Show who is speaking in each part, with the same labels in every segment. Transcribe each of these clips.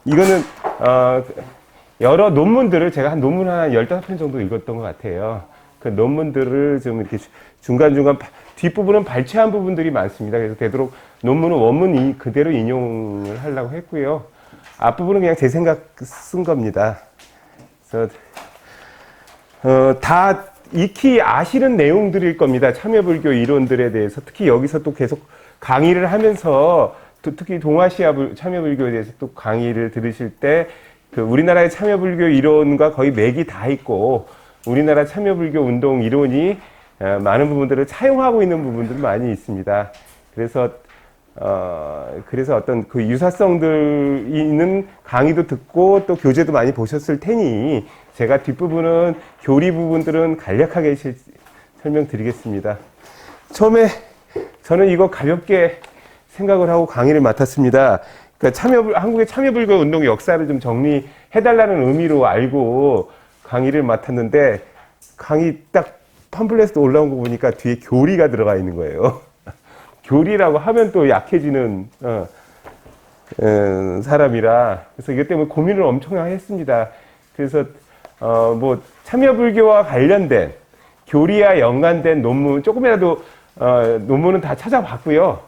Speaker 1: 이거는 여러 논문들을 제가 한 논문 한 15편 정도 읽었던 것 같아요. 그 논문들을 좀 이렇게 중간중간 뒷부분은 발췌한 부분들이 많습니다. 그래서 되도록 논문은 원문 그대로 인용을 하려고 했고요. 앞부분은 그냥 제 생각 쓴 겁니다. 그래서 다 익히 아시는 내용들일 겁니다. 참여불교 이론들에 대해서. 특히 여기서 또 계속 강의를 하면서 특히 동아시아 참여불교에 대해서 또 강의를 들으실 때 그 우리나라의 참여불교 이론과 거의 맥이 다 있고 우리나라 참여불교 운동 이론이 많은 부분들을 차용하고 있는 부분들이 많이 있습니다. 그래서 어떤 그 유사성들 있는 강의도 듣고 또 교재도 많이 보셨을 테니 제가 뒷부분은 교리 부분들은 간략하게 설명드리겠습니다. 처음에 저는 이거 가볍게 생각을 하고 강의를 맡았습니다. 그러니까 한국의 참여불교 운동 역사를 좀 정리해달라는 의미로 알고 강의를 맡았는데 강의 딱 팜플렛에 올라온 거 보니까 뒤에 교리가 들어가 있는 거예요. 교리라고 하면 또 약해지는 사람이라 그래서 이것 때문에 고민을 엄청나게 했습니다. 그래서 뭐 참여불교와 관련된 교리와 연관된 논문 조금이라도 논문은 다 찾아봤고요.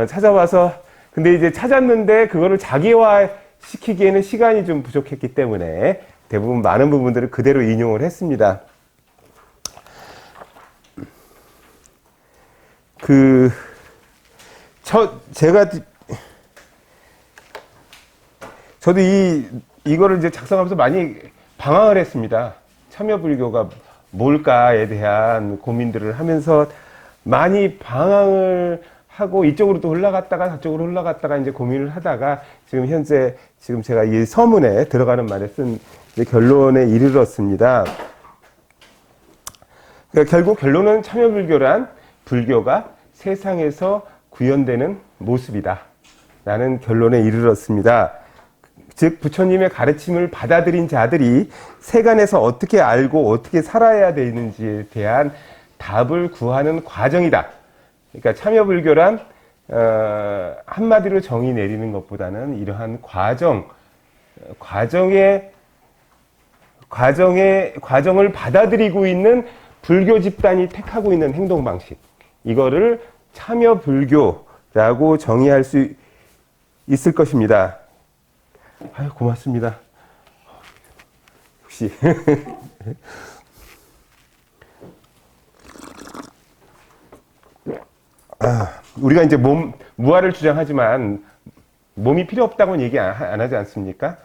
Speaker 1: 찾아봐서 근데 이제 찾았는데 그거를 자기화 시키기에는 시간이 좀 부족했기 때문에 대부분 많은 부분들을 그대로 인용을 했습니다. 저도 이거를 이제 작성하면서 많이 방황을 했습니다. 참여불교가 뭘까에 대한 고민들을 하면서 많이 방황을 하고 이쪽으로 또 올라갔다가 저쪽으로 올라갔다가 이제 고민을 하다가 지금 제가 이 서문에 들어가는 말에 쓴 결론에 이르렀습니다. 그러니까 결국 결론은 참여불교란 불교가 세상에서 구현되는 모습이다 라는 결론에 이르렀습니다. 즉 부처님의 가르침을 받아들인 자들이 세간에서 어떻게 알고 어떻게 살아야 되는지에 대한 답을 구하는 과정이다. 그러니까 참여불교란 한마디로 정의 내리는 것보다는 이러한 과정을 받아들이고 있는 불교 집단이 택하고 있는 행동 방식, 이거를 참여불교라고 정의할 수 있을 것입니다. 아유, 고맙습니다. 역시. 우리가 이제 무아를 주장하지만 몸이 필요 없다고는 얘기 안 하지 않습니까?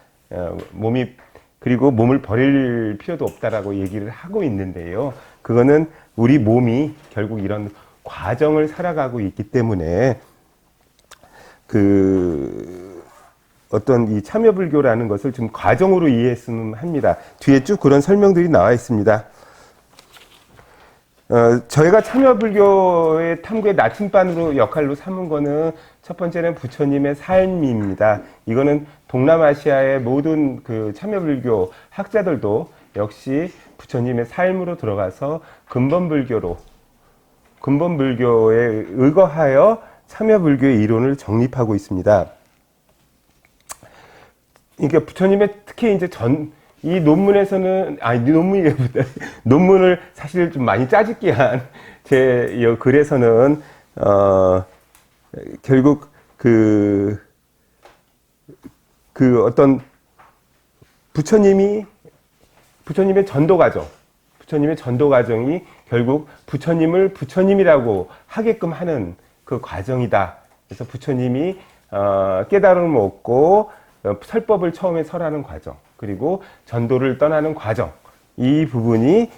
Speaker 1: 그리고 몸을 버릴 필요도 없다라고 얘기를 하고 있는데요. 그거는 우리 몸이 결국 이런 과정을 살아가고 있기 때문에 어떤 이 참여불교라는 것을 좀 과정으로 이해했으면 합니다. 뒤에 쭉 그런 설명들이 나와 있습니다. 저희가 참여불교의 탐구의 나침반으로 역할로 삼은 거는 첫 번째는 부처님의 삶입니다. 이거는 동남아시아의 모든 그 참여불교 학자들도 역시 부처님의 삶으로 들어가서 근본불교에 의거하여 참여불교의 이론을 정립하고 있습니다. 그러니까 부처님의 특히 이제 이 논문에서는, 논문을 사실 좀 많이 짜집기 한 제 글에서는, 결국 어떤 부처님의 전도 과정이 결국 부처님을 부처님이라고 하게끔 하는 그 과정이다. 그래서 부처님이, 깨달음을 얻고, 설법을 처음에 설하는 과정, 그리고 전도를 떠나는 과정, 이 부분이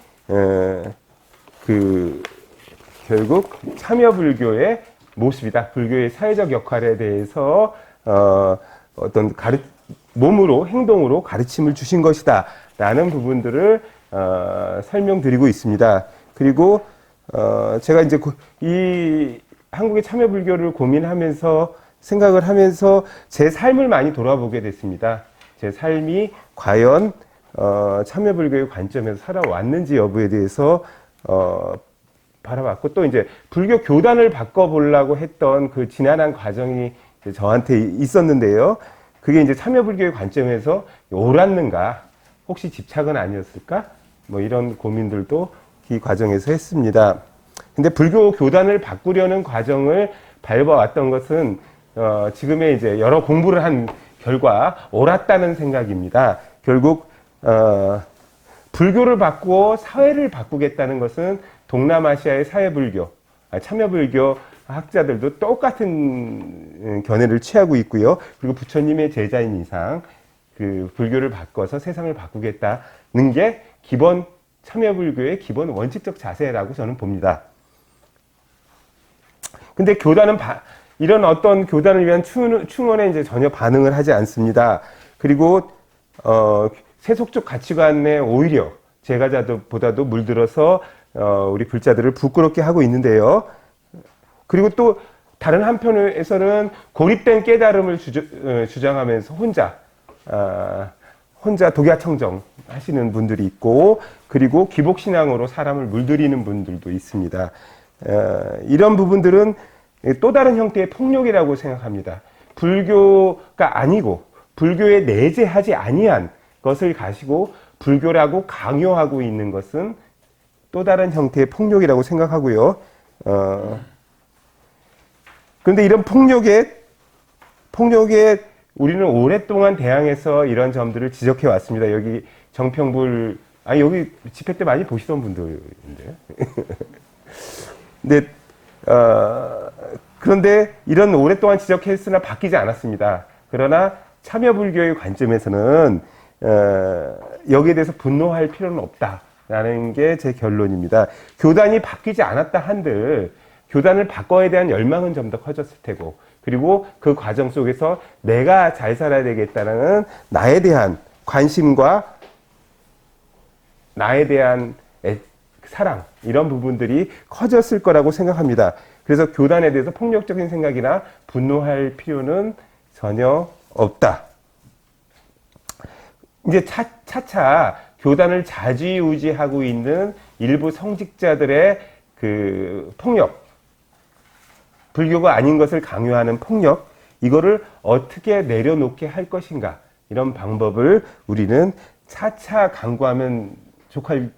Speaker 1: 결국 참여불교의 모습이다. 불교의 사회적 역할에 대해서 어떤 몸으로 행동으로 가르침을 주신 것이다 라는 부분들을 설명드리고 있습니다. 그리고 제가 이제 이 한국의 참여불교를 고민하면서 생각을 하면서 제 삶을 많이 돌아보게 됐습니다. 제 삶이 과연 참여불교의 관점에서 살아왔는지 여부에 대해서 바라봤고, 또 이제 불교 교단을 바꿔보려고 했던 그 지난한 과정이 저한테 있었는데요. 그게 이제 참여불교의 관점에서 옳았는가, 혹시 집착은 아니었을까? 뭐 이런 고민들도 이 과정에서 했습니다. 근데 불교 교단을 바꾸려는 과정을 밟아왔던 것은 지금의 이제 여러 공부를 한 결과 옳았다는 생각입니다. 결국 불교를 바꾸어 사회를 바꾸겠다는 것은 동남아시아의 사회불교, 참여불교 학자들도 똑같은 견해를 취하고 있고요. 그리고 부처님의 제자인 이상 그 불교를 바꿔서 세상을 바꾸겠다는 게 기본 참여불교의 기본 원칙적 자세라고 저는 봅니다. 근데 교단은 이런 어떤 교단을 위한 충원에 이제 전혀 반응을 하지 않습니다. 그리고 세속적 가치관에 오히려 제가자들보다도 물들어서 우리 불자들을 부끄럽게 하고 있는데요. 그리고 또 다른 한편에서는 고립된 깨달음을 주장하면서 혼자 독야청정 하시는 분들이 있고, 그리고 기복신앙으로 사람을 물들이는 분들도 있습니다. 이런 부분들은 또 다른 형태의 폭력이라고 생각합니다. 불교가 아니고 불교에 내재하지 아니한 것을 가지고 불교라고 강요하고 있는 것은 또 다른 형태의 폭력이라고 생각하고요. 그런데 이런 폭력에 우리는 오랫동안 대항해서 이런 점들을 지적해 왔습니다. 여기 정평불, 여기 집회 때 많이 보시던 분들인데. 근데, 그런데 이런 오랫동안 지적했으나 바뀌지 않았습니다. 그러나 참여불교의 관점에서는, 여기에 대해서 분노할 필요는 없다라는 게 제 결론입니다. 교단이 바뀌지 않았다 한들, 교단을 바꿔야 대한 열망은 좀 더 커졌을 테고, 그리고 그 과정 속에서 내가 잘 살아야 되겠다는 나에 대한 관심과 나에 대한 사랑, 이런 부분들이 커졌을 거라고 생각합니다. 그래서 교단에 대해서 폭력적인 생각이나 분노할 필요는 전혀 없다. 이제 차차 교단을 좌지우지하고 있는 일부 성직자들의 그 폭력, 불교가 아닌 것을 강요하는 폭력, 이거를 어떻게 내려놓게 할 것인가, 이런 방법을 우리는 차차 강구하면 족할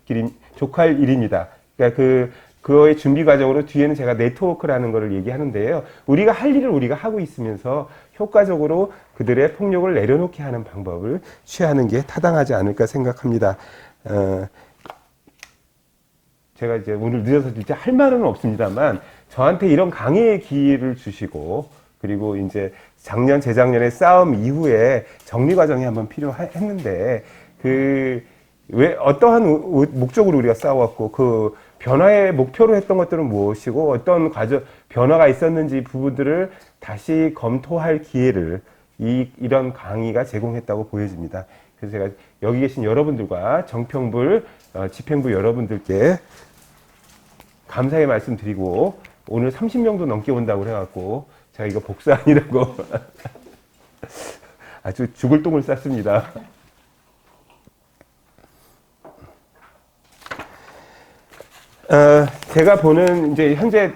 Speaker 1: 일입니다. 그러니까 그거의 준비 과정으로 뒤에는 제가 네트워크라는 거를 얘기하는데요. 우리가 할 일을 우리가 하고 있으면서 효과적으로 그들의 폭력을 내려놓게 하는 방법을 취하는 게 타당하지 않을까 생각합니다. 제가 이제 오늘 늦어서 진짜 할 말은 없습니다만, 저한테 이런 강의의 기회를 주시고, 그리고 이제 작년, 재작년에 싸움 이후에 정리 과정이 한번 필요했는데, 왜, 어떠한 목적으로 우리가 싸웠고, 그 변화의 목표로 했던 것들은 무엇이고, 어떤 변화가 있었는지 부분들을 다시 검토할 기회를 이런 강의가 제공했다고 보여집니다. 그래서 제가 여기 계신 여러분들과 정평불, 집행부 여러분들께 감사의 말씀 드리고, 오늘 30명도 넘게 온다고 그래갖고, 제가 이거 복수 아니라고 아주 죽을 똥을 쌌습니다. 제가 보는 이제 현재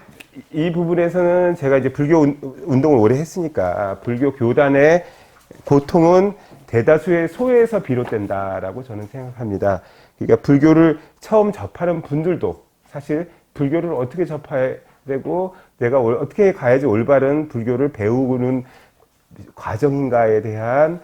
Speaker 1: 이 부분에서는 제가 이제 불교 운동을 오래 했으니까 불교 교단의 고통은 대다수의 소외에서 비롯된다라고 저는 생각합니다. 그러니까 불교를 처음 접하는 분들도 사실 불교를 어떻게 접해야 되고 내가 어떻게 가야지 올바른 불교를 배우는 과정인가에 대한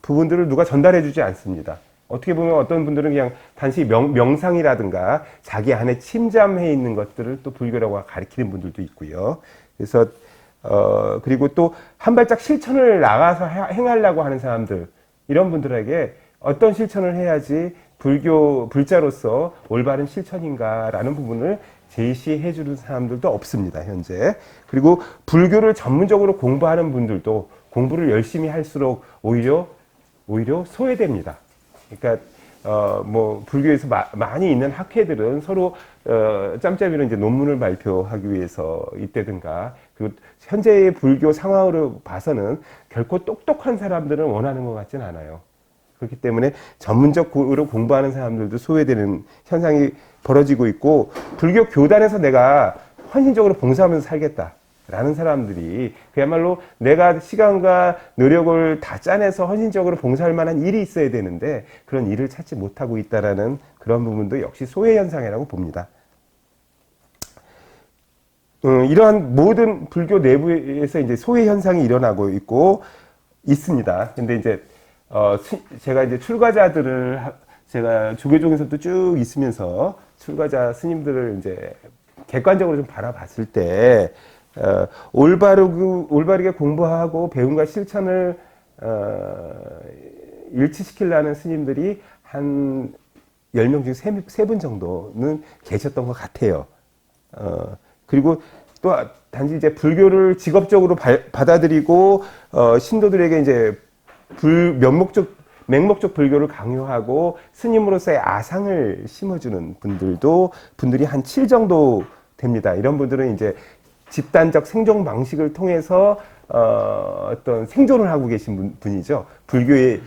Speaker 1: 부분들을 누가 전달해 주지 않습니다. 어떻게 보면 어떤 분들은 그냥 단지 명상이라든가 자기 안에 침잠해 있는 것들을 또 불교라고 가리키는 분들도 있고요. 그래서 그리고 또 한 발짝 실천을 나가서 행하려고 하는 사람들, 이런 분들에게 어떤 실천을 해야지 불자로서 올바른 실천인가라는 부분을 제시해 주는 사람들도 없습니다, 현재. 그리고 불교를 전문적으로 공부하는 분들도 공부를 열심히 할수록 오히려 소외됩니다. 그러니까 불교에서 많이 있는 학회들은 서로 짬짬이로 이제 논문을 발표하기 위해서 있다든가, 그리고 현재의 불교 상황으로 봐서는 결코 똑똑한 사람들은 원하는 것 같진 않아요. 그렇기 때문에 전문적으로 공부하는 사람들도 소외되는 현상이 벌어지고 있고, 불교 교단에서 내가 헌신적으로 봉사하면서 살겠다, 라는 사람들이 그야말로 내가 시간과 노력을 다 짜내서 헌신적으로 봉사할 만한 일이 있어야 되는데 그런 일을 찾지 못하고 있다라는 그런 부분도 역시 소외 현상이라고 봅니다. 이러한 모든 불교 내부에서 이제 소외 현상이 일어나고 있고 있습니다. 근데 이제 제가 이제 출가자들을 제가 조계종에서도 쭉 있으면서 출가자 스님들을 이제 객관적으로 좀 바라봤을 때 올바르게 공부하고 배움과 실천을 일치시키려는 스님들이 한 10명 중에 3분 정도는 계셨던 것 같아요. 그리고 또 단지 이제 불교를 직업적으로 받아들이고 신도들에게 이제 맹목적 불교를 강요하고 스님으로서의 아상을 심어주는 분들이 한 7 정도 됩니다. 이런 분들은 이제 집단적 생존 방식을 통해서 어떤 생존을 하고 계신 분이죠. 불교의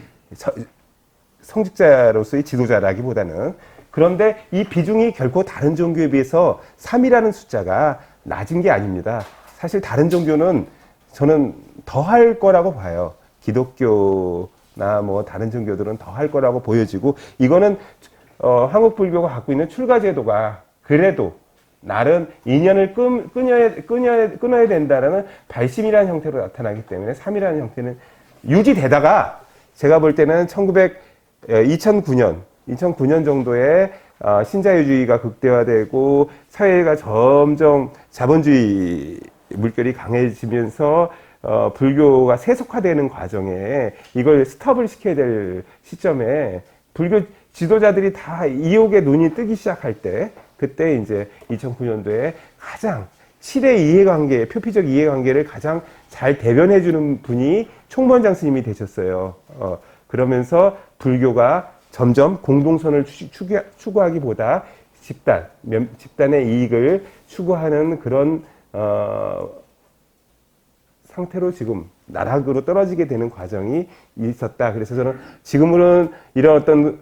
Speaker 1: 성직자로서의 지도자라기보다는. 그런데 이 비중이 결코 다른 종교에 비해서 3이라는 숫자가 낮은 게 아닙니다. 사실 다른 종교는 저는 더 할 거라고 봐요. 기독교나 뭐 다른 종교들은 더 할 거라고 보여지고, 이거는 한국 불교가 갖고 있는 출가 제도가 그래도 나름 인연을 끊어야 된다라는 발심이라는 형태로 나타나기 때문에 3이라는 형태는 유지되다가, 제가 볼 때는 2009년 정도에 신자유주의가 극대화되고 사회가 점점 자본주의 물결이 강해지면서 불교가 세속화되는 과정에 이걸 스톱을 시켜야 될 시점에 불교 지도자들이 다 이옥의 눈이 뜨기 시작할 때, 그때 이제 2009년도에 가장 7의 이해관계, 표피적 이해관계를 가장 잘 대변해주는 분이 총무원장 스님이 되셨어요. 그러면서 불교가 점점 공동선을 추구하기보다 집단의 이익을 추구하는 그런 상태로 지금 나락으로 떨어지게 되는 과정이 있었다. 그래서 저는 지금은 이런 어떤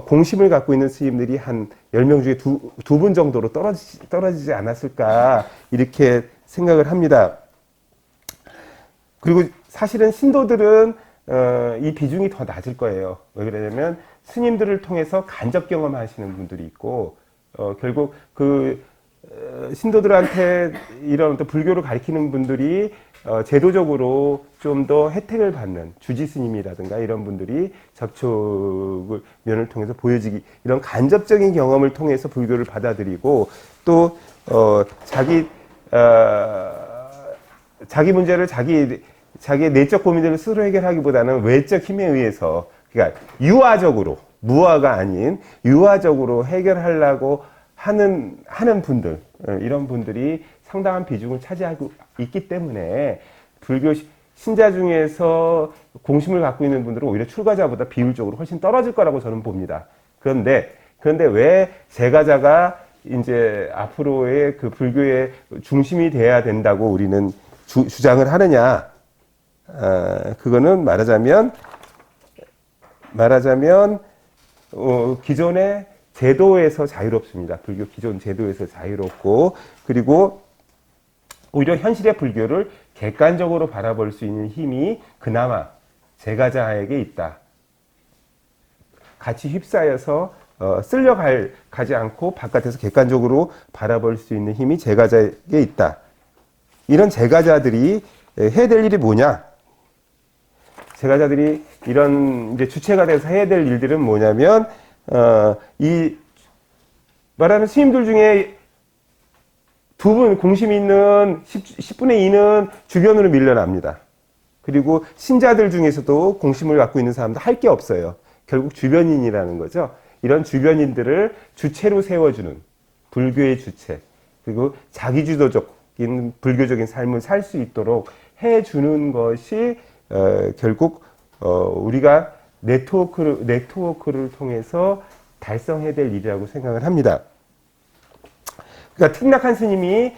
Speaker 1: 공심을 갖고 있는 스님들이 한 10명 중에 두 분 정도로 떨어지지 않았을까, 이렇게 생각을 합니다. 그리고 사실은 신도들은 이 비중이 더 낮을 거예요. 왜 그러냐면 스님들을 통해서 간접 경험하시는 분들이 있고, 결국 그 신도들한테 이런 어떤 불교를 가르치는 분들이 제도적으로 좀 더 혜택을 받는 주지 스님이라든가 이런 분들이 면을 통해서 보여지기, 이런 간접적인 경험을 통해서 불교를 받아들이고, 또 자기 문제를 자기의 내적 고민들을 스스로 해결하기보다는 외적 힘에 의해서, 그러니까 유아적으로, 무아가 아닌 유아적으로 해결하려고 하는 분들, 이런 분들이 상당한 비중을 차지하고 있기 때문에 불교 신자 중에서 공심을 갖고 있는 분들은 오히려 출가자보다 비율적으로 훨씬 떨어질 거라고 저는 봅니다. 그런데 왜 제가자가 이제 앞으로의 그 불교의 중심이 돼야 된다고 우리는 주장을 하느냐? 그거는 말하자면 기존의 제도에서 자유롭습니다. 불교 기존 제도에서 자유롭고, 그리고 오히려 현실의 불교를 객관적으로 바라볼 수 있는 힘이 그나마 제가자에게 있다. 같이 휩싸여서 쓸려가지 않고 바깥에서 객관적으로 바라볼 수 있는 힘이 제가자에게 있다. 이런 제가자들이 해야 될 일이 뭐냐? 제가자들이 이런 이제 주체가 돼서 해야 될 일들은 뭐냐면, 이 말하는 스님들 중에 2분 공심이 있는 10분의 2는 주변으로 밀려납니다. 그리고 신자들 중에서도 공심을 갖고 있는 사람도 할 게 없어요. 결국 주변인이라는 거죠. 이런 주변인들을 주체로 세워주는 불교의 주체, 그리고 자기주도적인 불교적인 삶을 살 수 있도록 해주는 것이 결국 우리가 네트워크를 통해서 달성해야 될 일이라고 생각을 합니다. 그러니까 특락한 스님이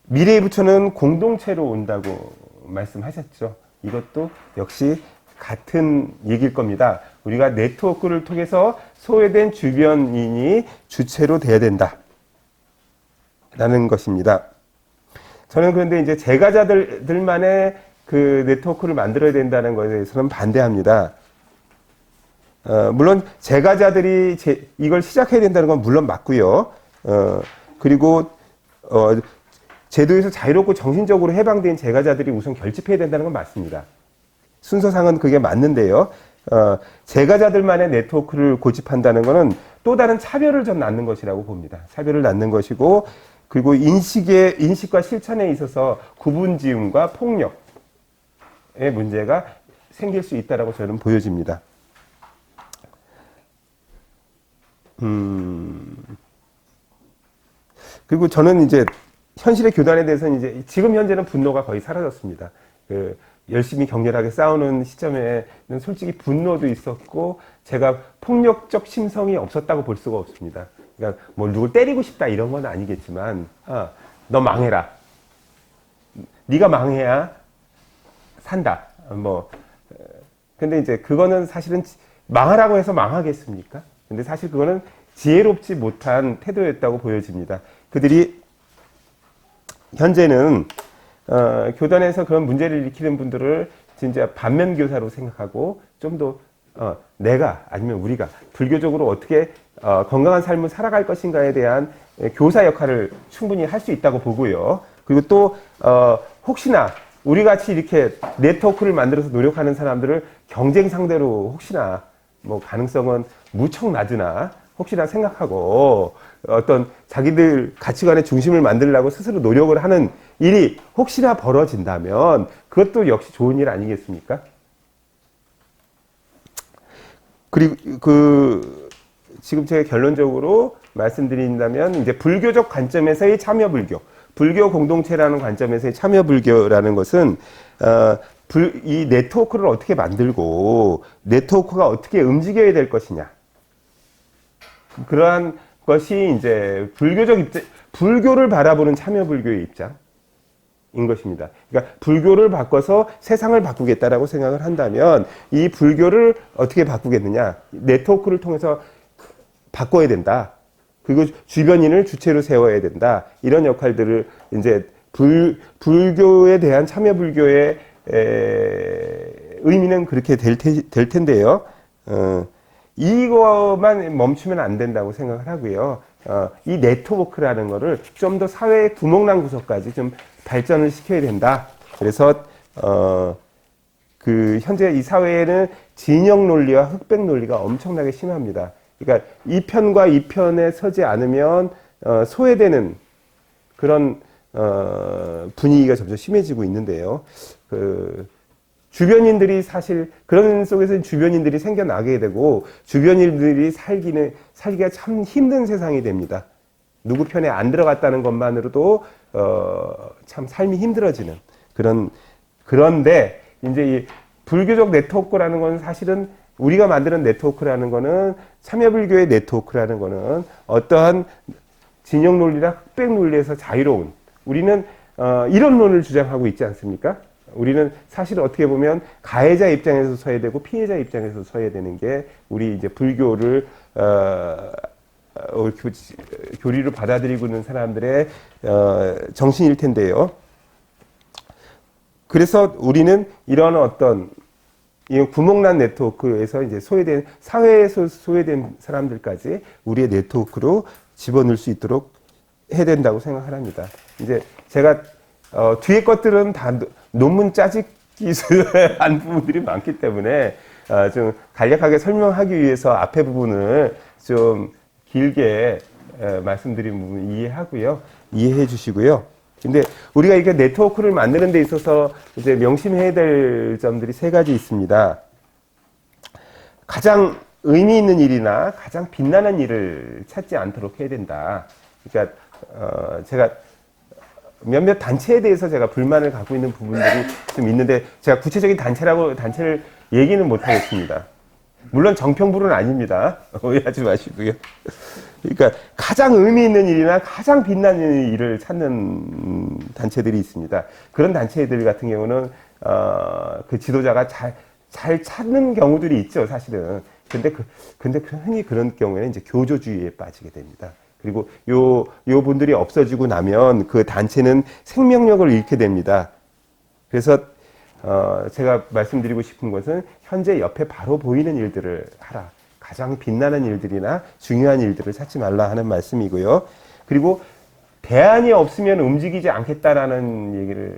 Speaker 1: 미래의 부처는 공동체로 온다고 말씀하셨죠. 이것도 역시 같은 얘기일 겁니다. 우리가 네트워크를 통해서 소외된 주변인이 주체로 돼야 된다 라는 것입니다. 저는 그런데 이제 제가자들만의 그 네트워크를 만들어야 된다는 것에 대해서는 반대합니다. 물론 제가자들이 이걸 시작해야 된다는 건 물론 맞고요. 그리고 제도에서 자유롭고 정신적으로 해방된 제가자들이 우선 결집해야 된다는 건 맞습니다. 순서상은 그게 맞는데요. 제가자들만의 네트워크를 고집한다는 것은 또 다른 차별을 좀 낳는 것이라고 봅니다. 차별을 낳는 것이고, 그리고 인식과 실천에 있어서 구분지음과 폭력의 문제가 생길 수 있다라고 저는 보여집니다. 그리고 저는 이제 현실의 교단에 대해서는 이제 지금 현재는 분노가 거의 사라졌습니다. 열심히 격렬하게 싸우는 시점에는 솔직히 분노도 있었고 제가 폭력적 심성이 없었다고 볼 수가 없습니다. 그러니까 뭐 누굴 때리고 싶다 이런 건 아니겠지만 너 망해라. 네가 망해야 산다. 근데 이제 그거는 사실은 망하라고 해서 망하겠습니까? 근데 사실 그거는 지혜롭지 못한 태도였다고 보여집니다. 그들이 현재는 교단에서 그런 문제를 일으키는 분들을 진짜 반면교사로 생각하고 좀 더 내가 아니면 우리가 불교적으로 어떻게 건강한 삶을 살아갈 것인가에 대한 교사 역할을 충분히 할 수 있다고 보고요. 그리고 또 혹시나 우리 같이 이렇게 네트워크를 만들어서 노력하는 사람들을 경쟁 상대로 혹시나 뭐 가능성은 무척 낮으나 혹시나 생각하고 어떤 자기들 가치관의 중심을 만들려고 스스로 노력을 하는 일이 혹시나 벌어진다면 그것도 역시 좋은 일 아니겠습니까? 그리고 지금 제가 결론적으로 말씀드린다면 이제 불교적 관점에서의 참여 불교, 불교 공동체라는 관점에서의 참여 불교라는 것은 이 네트워크를 어떻게 만들고 네트워크가 어떻게 움직여야 될 것이냐. 그러한 것이 이제 불교적 입장, 불교를 바라보는 참여 불교의 입장인 것입니다. 그러니까 불교를 바꿔서 세상을 바꾸겠다라고 생각을 한다면 이 불교를 어떻게 바꾸겠느냐. 네트워크를 통해서 바꿔야 된다. 그리고 주변인을 주체로 세워야 된다. 이런 역할들을 이제 불교에 대한 참여 불교의 의미는 그렇게 될 텐데요. 이거만 멈추면 안 된다고 생각을 하고요. 이 네트워크라는 거를 좀 더 사회의 구멍난 구석까지 좀 발전을 시켜야 된다. 그래서 현재 이 사회에는 진영 논리와 흑백 논리가 엄청나게 심합니다. 그러니까 이 편과 이 편에 서지 않으면 소외되는 그런 분위기가 점점 심해지고 있는데요. 주변인들이 사실 그런 속에서 주변인들이 생겨나게 되고 주변인들이 살기가 참 힘든 세상이 됩니다. 누구 편에 안 들어갔다는 것만으로도 참 삶이 힘들어지는 그런데 이제 이 불교적 네트워크라는 건 사실은 우리가 만드는 네트워크라는 거는 참여불교의 네트워크라는 거는 어떠한 진영 논리나 흑백 논리에서 자유로운 우리는 이런론을 주장하고 있지 않습니까? 우리는 사실 어떻게 보면 가해자 입장에서 서야 되고 피해자 입장에서 서야 되는 게 우리 이제 불교를 교리로 받아들이고 있는 사람들의 정신일 텐데요. 그래서 우리는 이런 어떤 이 구멍난 네트워크에서 이제 사회에서 소외된 사람들까지 우리의 네트워크로 집어넣을 수 있도록 해야 된다고 생각을 합니다. 이제 제가 뒤에 것들은 다 논문 짜집기한 부분들이 많기 때문에 좀 간략하게 설명하기 위해서 앞에 부분을 좀 길게 말씀드린 부분 이해해 주시고요. 근데 우리가 이렇게 네트워크를 만드는 데 있어서 이제 명심해야 될 점들이 세 가지 있습니다. 가장 의미 있는 일이나 가장 빛나는 일을 찾지 않도록 해야 된다. 그러니까 제가 몇몇 단체에 대해서 제가 불만을 갖고 있는 부분들이 좀 있는데 제가 구체적인 단체를 얘기는 못 하겠습니다. 물론 정평불은 아닙니다. 오해하지 마시고요. 그러니까 가장 의미 있는 일이나 가장 빛나는 일을 찾는 단체들이 있습니다. 그런 단체들 같은 경우는 그 지도자가 잘 찾는 경우들이 있죠, 사실은. 근데 흔히 그런 경우에는 이제 교조주의에 빠지게 됩니다. 그리고 요 분들이 없어지고 나면 그 단체는 생명력을 잃게 됩니다. 그래서 제가 말씀드리고 싶은 것은 현재 옆에 바로 보이는 일들을 하라. 가장 빛나는 일들이나 중요한 일들을 찾지 말라 하는 말씀이고요. 그리고 대안이 없으면 움직이지 않겠다라는 얘기를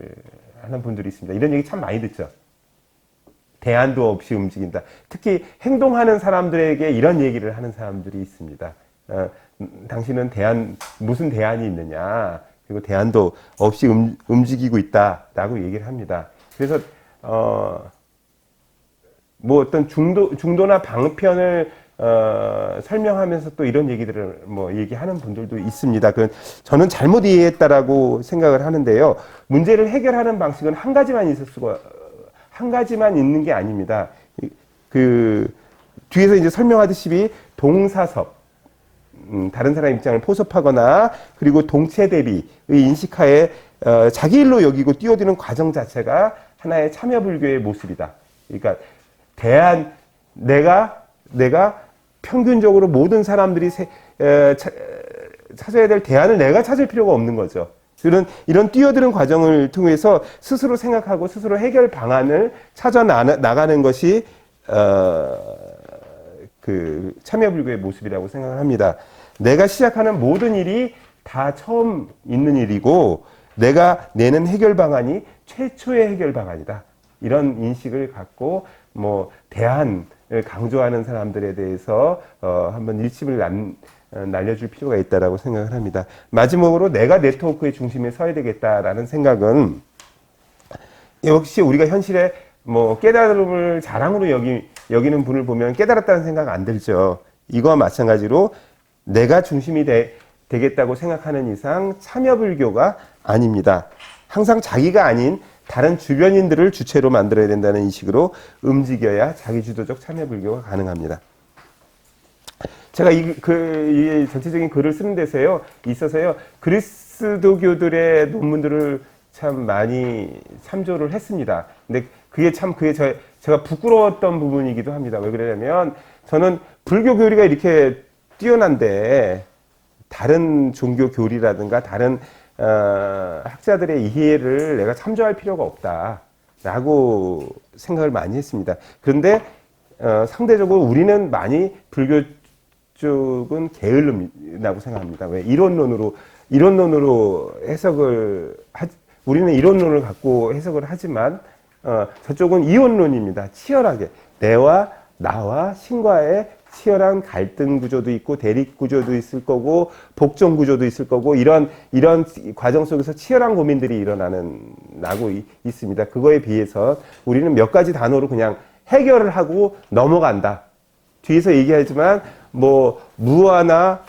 Speaker 1: 하는 분들이 있습니다. 이런 얘기 참 많이 듣죠. 대안도 없이 움직인다. 특히 행동하는 사람들에게 이런 얘기를 하는 사람들이 있습니다. 당신은 무슨 대안이 있느냐. 그리고 대안도 없이 움직이고 있다라고 얘기를 합니다. 그래서 뭐 어떤 중도나 방편을 설명하면서 또 이런 얘기들을 뭐 얘기하는 분들도 있습니다. 저는 잘못 이해했다라고 생각을 하는데요. 문제를 해결하는 방식은 한 가지만 있는 게 아닙니다. 뒤에서 이제 설명하듯이 동사섭, 다른 사람 입장을 포섭하거나 그리고 동체 대비의 인식하에 자기 일로 여기고 뛰어드는 과정 자체가 하나의 참여불교의 모습이다. 그러니까 내가 평균적으로 모든 사람들이 찾아야 될 대안을 내가 찾을 필요가 없는 거죠. 이런 뛰어드는 과정을 통해서 스스로 생각하고 스스로 해결 방안을 찾아 나가는 것이 그 참여불교의 모습이라고 생각을 합니다. 내가 시작하는 모든 일이 다 처음 있는 일이고 내가 내는 해결 방안이 최초의 해결 방안이다. 이런 인식을 갖고 뭐 대안을 강조하는 사람들에 대해서 한번 일침을 날려줄 필요가 있다라고 생각을 합니다. 마지막으로 내가 네트워크의 중심에 서야 되겠다라는 생각은 역시 우리가 현실에 뭐 깨달음을 자랑으로 여기는 분을 보면 깨달았다는 생각 안 들죠. 이거와 마찬가지로 내가 중심이 되겠다고 생각하는 이상 참여불교가 아닙니다. 항상 자기가 아닌 다른 주변인들을 주체로 만들어야 된다는 인식으로 움직여야 자기주도적 참여불교가 가능합니다. 제가 이 전체적인 글을 쓰는 데서요, 있어서요, 그리스도교들의 논문들을 참 많이 참조를 했습니다. 근데 제가 부끄러웠던 부분이기도 합니다. 왜 그러냐면, 저는 불교 교리가 이렇게 뛰어난데, 다른 종교 교리라든가, 다른, 학자들의 이해를 내가 참조할 필요가 없다라고 생각을 많이 했습니다. 그런데, 상대적으로 우리는 많이 불교 쪽은 게을름이라고 생각합니다. 왜? 이론론으로 우리는 이론론을 갖고 해석을 하지만, 저쪽은 이원론입니다. 치열하게. 나와 신과의 치열한 갈등 구조도 있고, 대립 구조도 있을 거고, 복종 구조도 있을 거고, 이런 과정 속에서 치열한 고민들이 나고 있습니다. 그거에 비해서 우리는 몇 가지 단어로 그냥 해결을 하고 넘어간다. 뒤에서 얘기하지만, 뭐, 무아나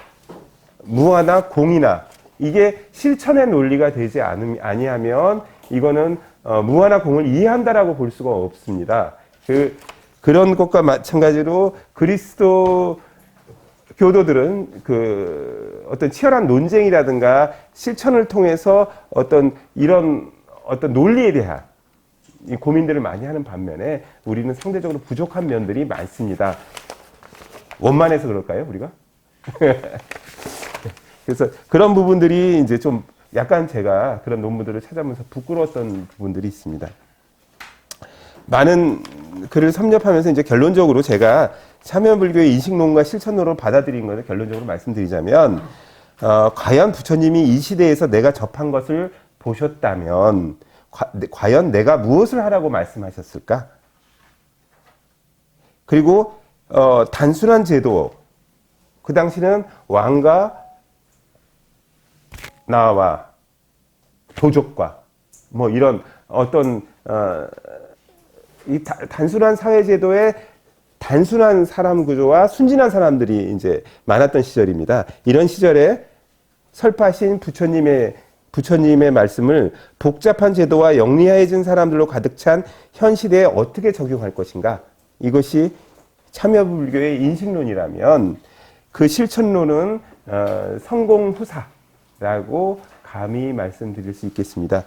Speaker 1: 공이나, 이게 실천의 논리가 되지 아니하면, 이거는, 무아나 공을 이해한다라고 볼 수가 없습니다. 그런 것과 마찬가지로 그리스도 교도들은 어떤 치열한 논쟁이라든가 실천을 통해서 어떤 논리에 대한 이 고민들을 많이 하는 반면에 우리는 상대적으로 부족한 면들이 많습니다. 원만해서 그럴까요, 우리가? 그래서 그런 부분들이 이제 좀 약간 제가 그런 논문들을 찾아보면서 부끄러웠던 부분들이 있습니다. 많은 글을 섭렵하면서 이제 결론적으로 제가 참여불교의 인식론과 실천론을 받아들인 것을 결론적으로 말씀드리자면, 과연 부처님이 이 시대에서 내가 접한 것을 보셨다면, 과연 내가 무엇을 하라고 말씀하셨을까? 그리고, 단순한 제도, 그 당시는 왕과 나와 도적과, 뭐 이런 어떤, 이 단순한 사회제도에 단순한 사람 구조와 순진한 사람들이 이제 많았던 시절입니다. 이런 시절에 설파신 부처님의 말씀을 복잡한 제도와 영리해진 사람들로 가득 찬 현 시대에 어떻게 적용할 것인가? 이것이 참여불교의 인식론이라면 그 실천론은 성공후사라고 감히 말씀드릴 수 있겠습니다.